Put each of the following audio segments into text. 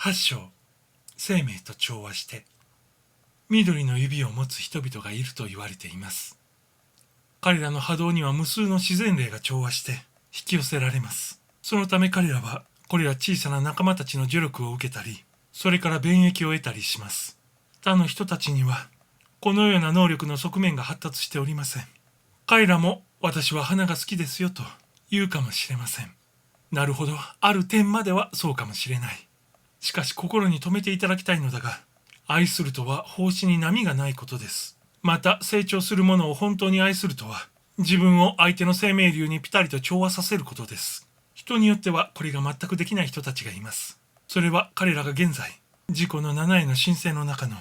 8章、生命と調和して、緑の指を持つ人々がいると言われています。彼らの波動には無数の自然霊が調和して引き寄せられます。そのため彼らはこれら小さな仲間たちの助力を受けたり、それから便益を得たりします。他の人たちにはこのような能力の側面が発達しておりません。彼らも私は花が好きですよと言うかもしれません。なるほど、ある点まではそうかもしれない。しかし心に留めていただきたいのだが、愛するとは奉仕に波がないことです。また成長するものを本当に愛するとは、自分を相手の生命流にピタリと調和させることです。人によってはこれが全くできない人たちがいます。それは彼らが現在、自己の七重の神聖の中の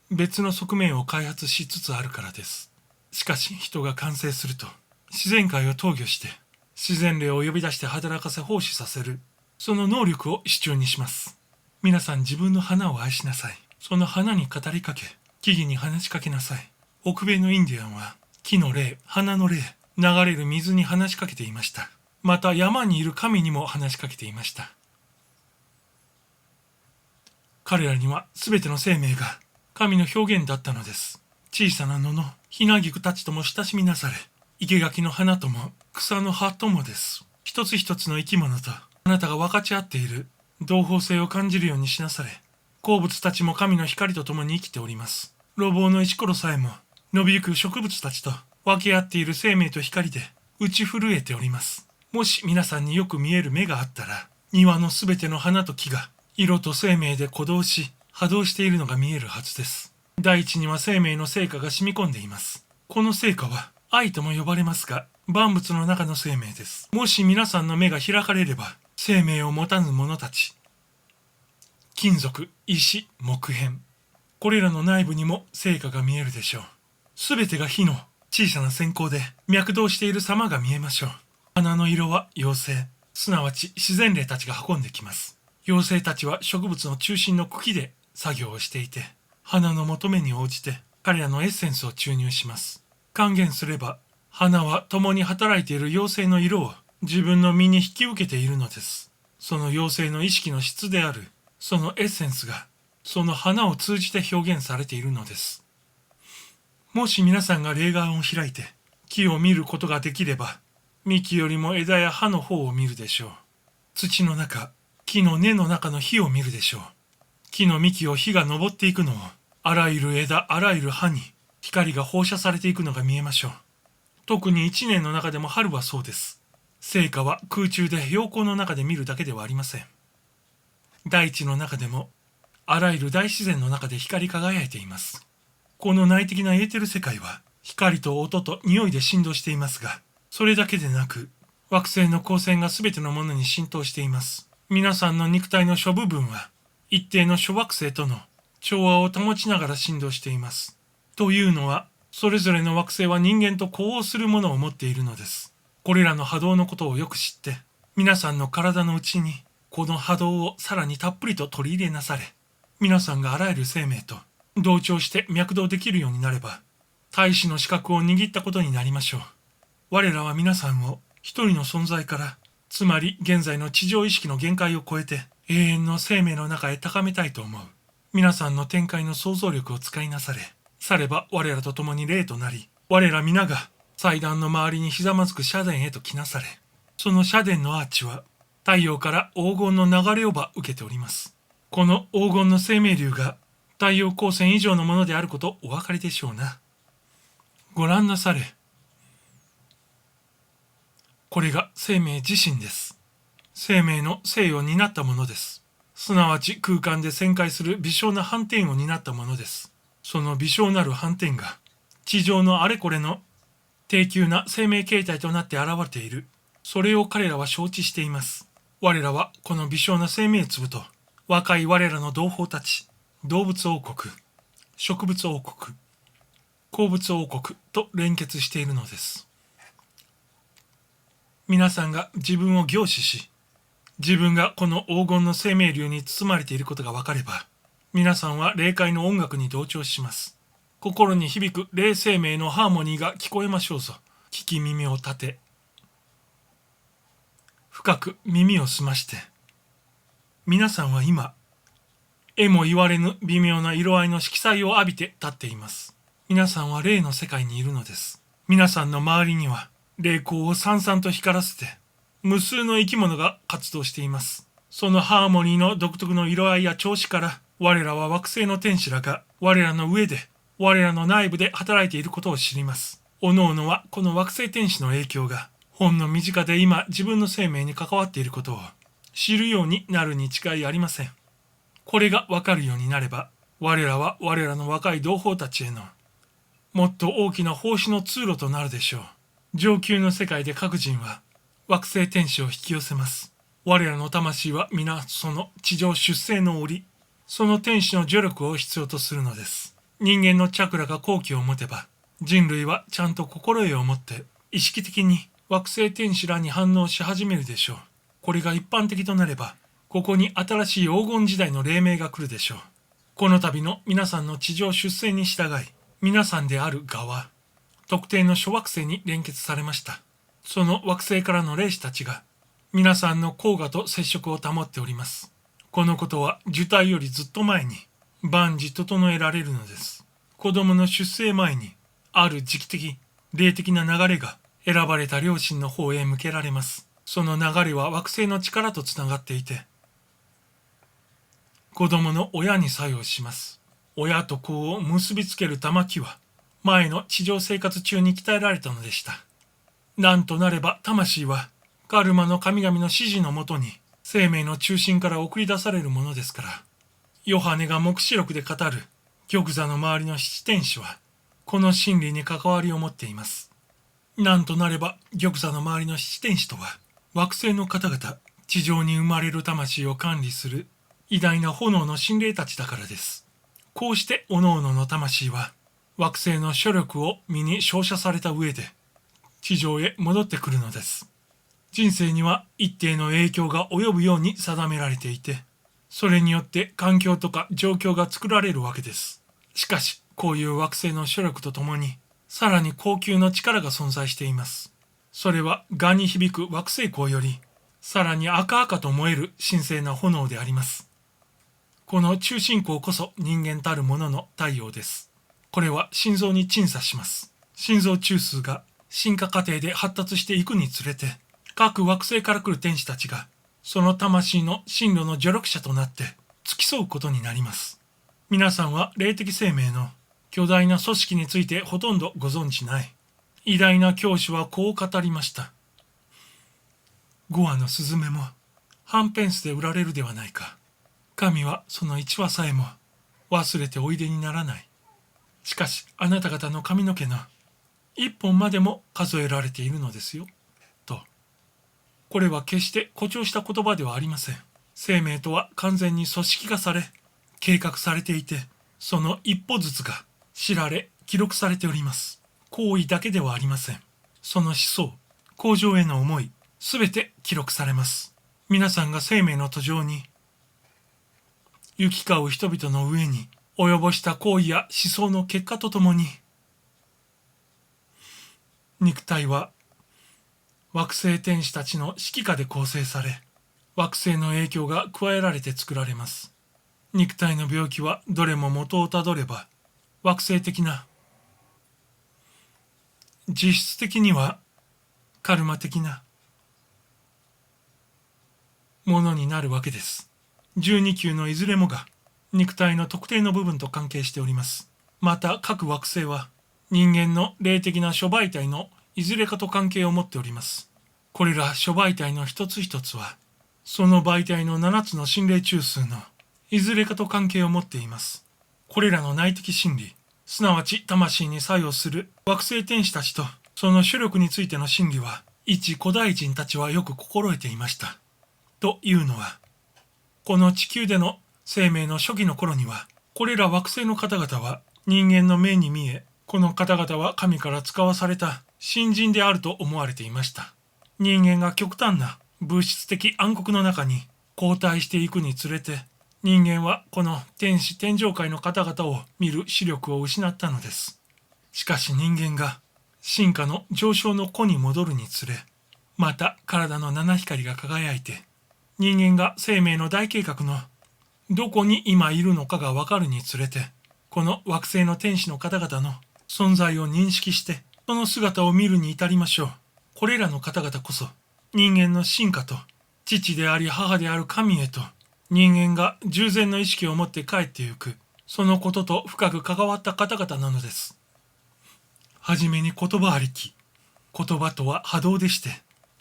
別の側面を開発しつつあるからです。しかし人が完成すると、自然界を投御して、自然霊を呼び出して働かせ奉仕させる、その能力を手中にします。皆さん自分の花を愛しなさい。その花に語りかけ、木々に話しかけなさい。北米のインディアンは、木の霊、花の霊、流れる水に話しかけていました。また山にいる神にも話しかけていました。彼らには全ての生命が神の表現だったのです。小さな野のひなぎくたちとも親しみなされ、生垣の花とも草の葉ともです。一つ一つの生き物とあなたが分かち合っている同胞性を感じるようにしなされ、鉱物たちも神の光と共に生きております。路傍の石ころさえも伸びゆく植物たちと分け合っている生命と光で打ち震えております。もし皆さんによく見える目があったら、庭のすべての花と木が色と生命で鼓動し波動しているのが見えるはずです。大地には生命の成果が染み込んでいます。この成果は愛とも呼ばれますが、万物の中の生命です。もし皆さんの目が開かれれば、生命を持たぬ者たち、金属、石、木片、これらの内部にも成果が見えるでしょう。すべてが火の小さな閃光で脈動している様が見えましょう。花の色は妖精、すなわち自然霊たちが運んできます。妖精たちは植物の中心の茎で作業をしていて、花の求めに応じて彼らのエッセンスを注入します。還元すれば、花は共に働いている妖精の色を自分の身に引き受けているのです。その妖精の意識の質であるそのエッセンスがその花を通じて表現されているのです。もし皆さんが霊眼を開いて木を見ることができれば、幹よりも枝や葉の方を見るでしょう。土の中、木の根の中の火を見るでしょう。木の幹を火が昇っていくのを、あらゆる枝、あらゆる葉に光が放射されていくのが見えましょう。特に一年の中でも春はそうです。成果は空中で陽光の中で見るだけではありません。大地の中でも、あらゆる大自然の中で光り輝いています。この内的なエーテル世界は、光と音と匂いで振動していますが、それだけでなく、惑星の光線が全てのものに浸透しています。皆さんの肉体の諸部分は、一定の諸惑星との調和を保ちながら振動しています。というのは、それぞれの惑星は人間と呼応するものを持っているのです。これらの波動のことをよく知って、皆さんの体の内に、この波動をさらにたっぷりと取り入れなされ、皆さんがあらゆる生命と同調して脈動できるようになれば、大使の資格を握ったことになりましょう。我らは皆さんを一人の存在から、つまり現在の地上意識の限界を超えて永遠の生命の中へ高めたいと思う。皆さんの展開の想像力を使いなされ、されば我らと共に霊となり、我ら皆が祭壇の周りにひざまずく社殿へと来なされ、その社殿のアーチは太陽から黄金の流れをば受けております。この黄金の生命流が太陽光線以上のものであることお分かりでしょうな。ご覧なされ。これが生命自身です。生命の生を担ったものです。すなわち空間で旋回する微小な斑点を担ったものです。その微小なる斑点が地上のあれこれの低級な生命形態となって現れている。それを彼らは承知しています。我らはこの微小な生命粒と若い我らの同胞たち、動物王国、植物王国、鉱物王国と連結しているのです。皆さんが自分を凝視し、自分がこの黄金の生命流に包まれていることが分かれば、皆さんは霊界の音楽に同調します。心に響く霊生命のハーモニーが聞こえましょうぞ。聞き耳を立て、深く耳を澄まして、皆さんは今、絵も言われぬ微妙な色合いの色彩を浴びて立っています。皆さんは霊の世界にいるのです。皆さんの周りには霊光をさんさんと光らせて無数の生き物が活動しています。そのハーモニーの独特の色合いや調子から我らは惑星の天使らが我らの上で我らの内部で働いていることを知ります。おのおのはこの惑星天使の影響がほんの身近で今自分の生命に関わっていることを知るようになるに違いありません。これがわかるようになれば我らは我らの若い同胞たちへのもっと大きな奉仕の通路となるでしょう。上級の世界で各人は惑星天使を引き寄せます。我らの魂は皆その地上出生の折、その天使の助力を必要とするのです。人間のチャクラが好機を持てば、人類はちゃんと心得を持って意識的に惑星天使らに反応し始めるでしょう。これが一般的となれば、ここに新しい黄金時代の黎明が来るでしょう。この度の皆さんの地上出生に従い、皆さんである側、特定の諸惑星に連結されました。その惑星からの霊視たちが、皆さんの黄河と接触を保っております。このことは受胎よりずっと前に万事整えられるのです。子供の出生前に、ある時期的、霊的な流れが選ばれた両親の方へ向けられます。その流れは惑星の力とつながっていて、子供の親に作用します。親と子を結びつける玉木は、前の地上生活中に鍛えられたのでした。なんとなれば魂は、カルマの神々の指示のもとに生命の中心から送り出されるものですから、ヨハネが黙示録で語る玉座の周りの七天使は、この真理に関わりを持っています。なんとなれば玉座の周りの七天使とは、惑星の方々、地上に生まれる魂を管理する偉大な炎の神霊たちだからです。こうして各々の魂は、惑星の諸力を身に照射された上で、地上へ戻ってくるのです。人生には一定の影響が及ぶように定められていて、それによって環境とか状況が作られるわけです。しかし、こういう惑星の諸力とともに、さらに高級の力が存在しています。それは蛾に響く惑星光より、さらに赤々と燃える神聖な炎であります。この中心光こそ人間たるものの太陽です。これは心臓に鎮座します。心臓中枢が進化過程で発達していくにつれて、各惑星から来る天使たちが、その魂の進路の助力者となって付き添うことになります。皆さんは霊的生命の巨大な組織についてほとんどご存知ない。偉大な教師はこう語りました。5羽のスズメも半ペンスで売られるではないか。神はその1羽さえも忘れておいでにならない。しかしあなた方の髪の毛の1本までも数えられているのですよ。と。これは決して誇張した言葉ではありません。生命とは完全に組織化され、計画されていて、その一歩ずつが知られ、記録されております。行為だけではありません。その思想、向上への思い、すべて記録されます。皆さんが生命の途上に、行き交う人々の上に及ぼした行為や思想の結果とともに、肉体は惑星天使たちの指揮下で構成され、惑星の影響が加えられて作られます。肉体の病気はどれも元をたどれば、惑星的な、実質的にはカルマ的なものになるわけです。12級のいずれもが肉体の特定の部分と関係しております。また各惑星は人間の霊的な諸媒体のいずれかと関係を持っております。これら諸媒体の一つ一つは、その媒体の7つの心霊中枢のいずれかと関係を持っています。これらの内的心理、すなわち魂に作用する惑星天使たちとその主力についての真理は、一古代人たちはよく心得ていました。というのは、この地球での生命の初期の頃には、これら惑星の方々は人間の目に見え、この方々は神から使わされた新人であると思われていました。人間が極端な物質的暗黒の中に後退していくにつれて、人間はこの天使天上界の方々を見る視力を失ったのです。しかし人間が進化の上昇の子に戻るにつれ、また体の七光が輝いて、人間が生命の大計画のどこに今いるのかがわかるにつれて、この惑星の天使の方々の存在を認識して、その姿を見るに至りましょう。これらの方々こそ、人間の進化と、父であり母である神へと、人間が従前の意識を持って帰ってゆく、そのことと深く関わった方々なのです。はじめに言葉ありき。言葉とは波動でして、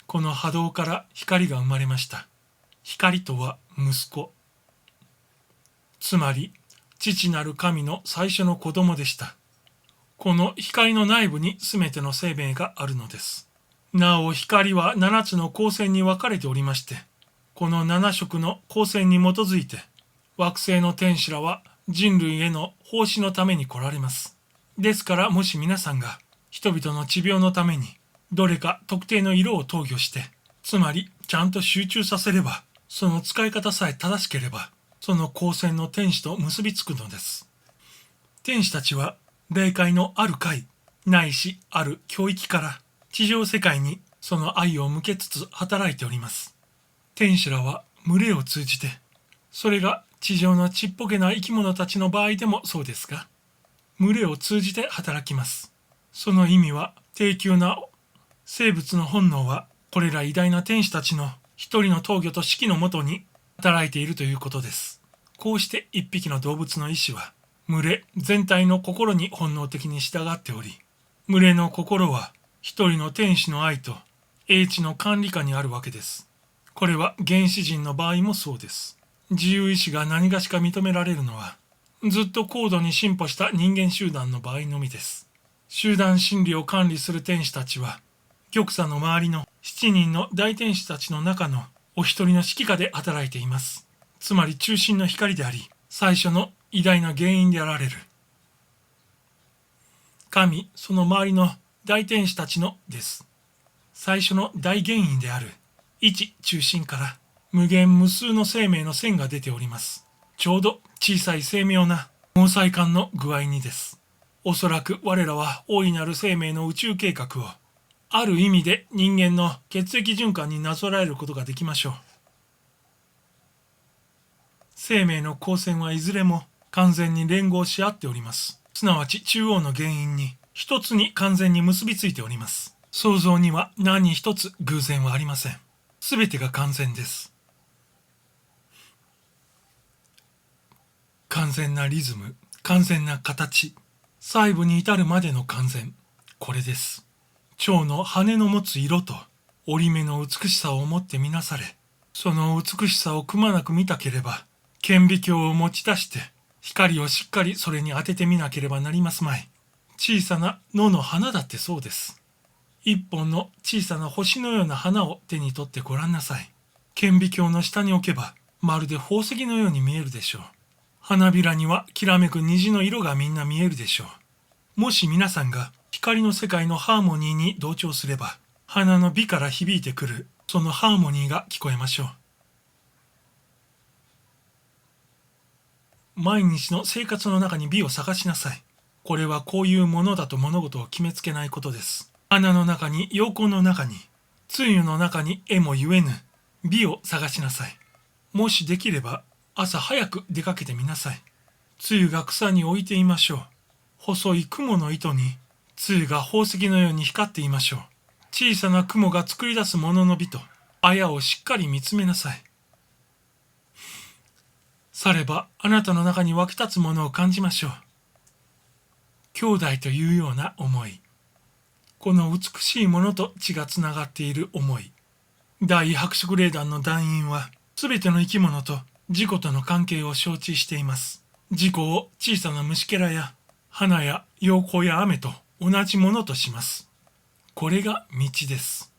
この波動から光が生まれました。光とは息子。つまり、父なる神の最初の子供でした。この光の内部に全ての生命があるのです。なお光は7つの光線に分かれておりまして、この7色の光線に基づいて、惑星の天使らは人類への奉仕のために来られます。ですからもし皆さんが人々の治病のためにどれか特定の色を投与して、つまりちゃんと集中させれば、その使い方さえ正しければ、その光線の天使と結びつくのです。天使たちは霊界のある界、ないしある教域から地上世界にその愛を向けつつ働いております。天使らは群れを通じて、それが地上のちっぽけな生き物たちの場合でもそうですが、群れを通じて働きます。その意味は、低級な生物の本能は、これら偉大な天使たちの一人の闘魚と指揮のもとに働いているということです。こうして一匹の動物の意志は、群れ全体の心に本能的に従っており、群れの心は一人の天使の愛と英知の管理下にあるわけです。これは原始人の場合もそうです。自由意志が何がしか認められるのは、ずっと高度に進歩した人間集団の場合のみです。集団心理を管理する天使たちは、玉座の周りの7人の大天使たちの中のお一人の指揮下で働いています。つまり中心の光であり、最初の偉大な原因であられる。神、その周りの大天使たちのです。最初の大原因である一中心から無限無数の生命の線が出ております。ちょうど小さい精妙な毛細管の具合にです。おそらく我らは大いなる生命の宇宙計画をある意味で人間の血液循環になぞらえることができましょう。生命の光線はいずれも完全に連合し合っております。すなわち中央の原因に一つに完全に結びついております。創造には何一つ偶然はありません。すべてが完全です。完全なリズム、完全な形、細部に至るまでの完全。これです。蝶の羽の持つ色と折り目の美しさをもってみなされ、その美しさをくまなく見たければ、顕微鏡を持ち出して、光をしっかりそれに当ててみなければなりますまい。小さな野の花だってそうです。一本の小さな星のような花を手に取ってごらんなさい。顕微鏡の下に置けば、まるで宝石のように見えるでしょう。花びらにはきらめく虹の色がみんな見えるでしょう。もし皆さんが光の世界のハーモニーに同調すれば、花の美から響いてくるそのハーモニーが聞こえましょう。毎日の生活の中に美を探しなさい。これはこういうものだと物事を決めつけないことです。花の中に陽光の中に露の中に絵もゆえぬ美を探しなさい。もしできれば朝早く出かけてみなさい。露が草に置いていましょう。細い雲の糸に露が宝石のように光っていましょう。小さな雲が作り出すものの美とあやをしっかり見つめなさい。さればあなたの中に湧き立つものを感じましょう。兄弟というような思い。この美しいものと血がつながっている思い。大白色霊団の団員はすべての生き物と自己との関係を承知しています。自己を小さな虫けらや花や陽光や雨と同じものとします。これが道です。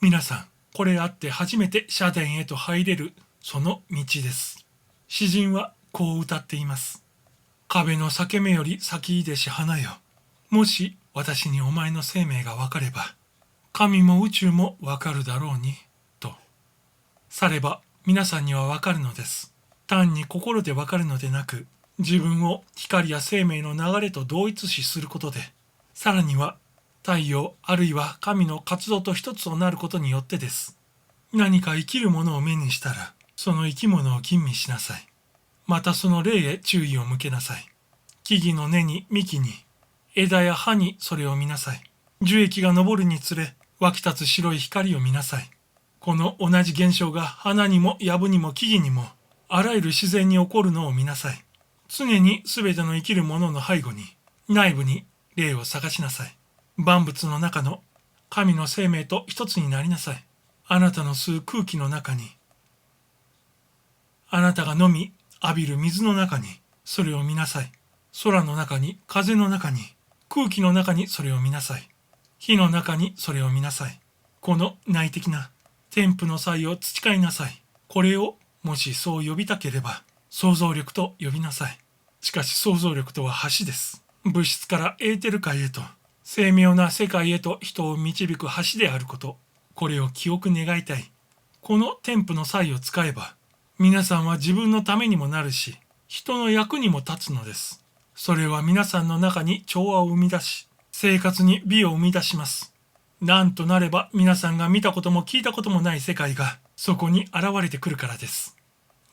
皆さん、これあって初めて社殿へと入れるその道です。詩人はこう歌っています。壁の裂け目より先いでし花よ。もし私にお前の生命がわかれば、神も宇宙もわかるだろうに、と。されば皆さんにはわかるのです。単に心でわかるのでなく、自分を光や生命の流れと同一視することで、さらには太陽あるいは神の活動と一つとなることによってです。何か生きるものを目にしたら、その生き物を吟味しなさい。またその霊へ注意を向けなさい。木々の根に幹に、枝や葉にそれを見なさい。樹液が昇るにつれ、湧き立つ白い光を見なさい。この同じ現象が花にも藪にも木々にも、あらゆる自然に起こるのを見なさい。常にすべての生きるものの背後に、内部に霊を探しなさい。万物の中の神の生命と一つになりなさい。あなたの吸う空気の中に、あなたが飲み浴びる水の中にそれを見なさい。空の中に、風の中に、空気の中にそれを見なさい。火の中にそれを見なさい。この内的な天賦の際を培いなさい。これをもしそう呼びたければ想像力と呼びなさい。しかし想像力とは橋です。物質からエーテル界へと、精妙な世界へと人を導く橋であること。これを記憶願いたい。この天賦の際を使えば、皆さんは自分のためにもなるし、人の役にも立つのです。それは皆さんの中に調和を生み出し、生活に美を生み出します。なんとなれば皆さんが見たことも聞いたこともない世界がそこに現れてくるからです。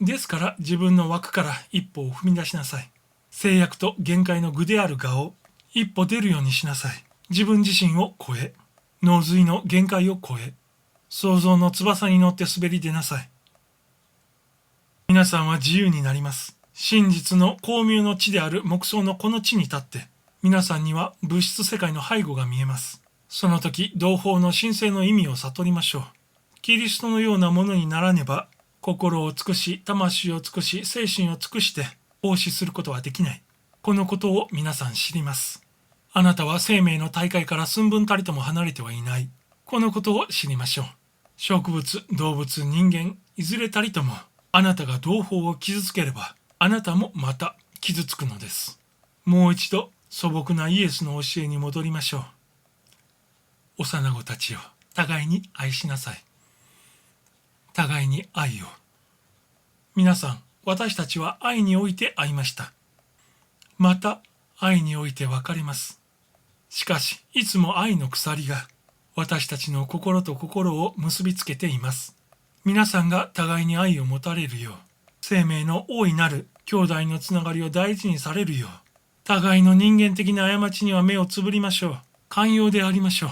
ですから自分の枠から一歩を踏み出しなさい。制約と限界の具である我を一歩出るようにしなさい。自分自身を超え、脳髄の限界を超え、想像の翼に乗って滑り出なさい。皆さんは自由になります。真実の光明の地である木星のこの地に立って、皆さんには物質世界の背後が見えます。その時、同胞の神聖の意味を悟りましょう。キリストのようなものにならねば、心を尽くし、魂を尽くし、精神を尽くして奉仕することはできない。このことを皆さん知ります。あなたは生命の大海から寸分たりとも離れてはいない。このことを知りましょう。植物、動物、人間、いずれたりとも、あなたが同胞を傷つければ、あなたもまた傷つくのです。もう一度素朴なイエスの教えに戻りましょう。幼子たちよ、互いに愛しなさい。互いに愛を。皆さん、私たちは愛において会いました。また愛において別れます。しかし、いつも愛の鎖が私たちの心と心を結びつけています。皆さんが互いに愛を持たれるよう、生命の大いなる兄弟のつながりを大事にされるよう、互いの人間的な過ちには目をつぶりましょう。寛容でありましょう。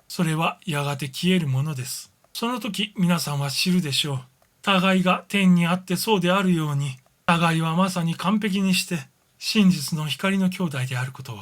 それはやがて消えるものです。その時皆さんは知るでしょう。互いが天にあってそうであるように、互いはまさに完璧にして真実の光の兄弟であることを。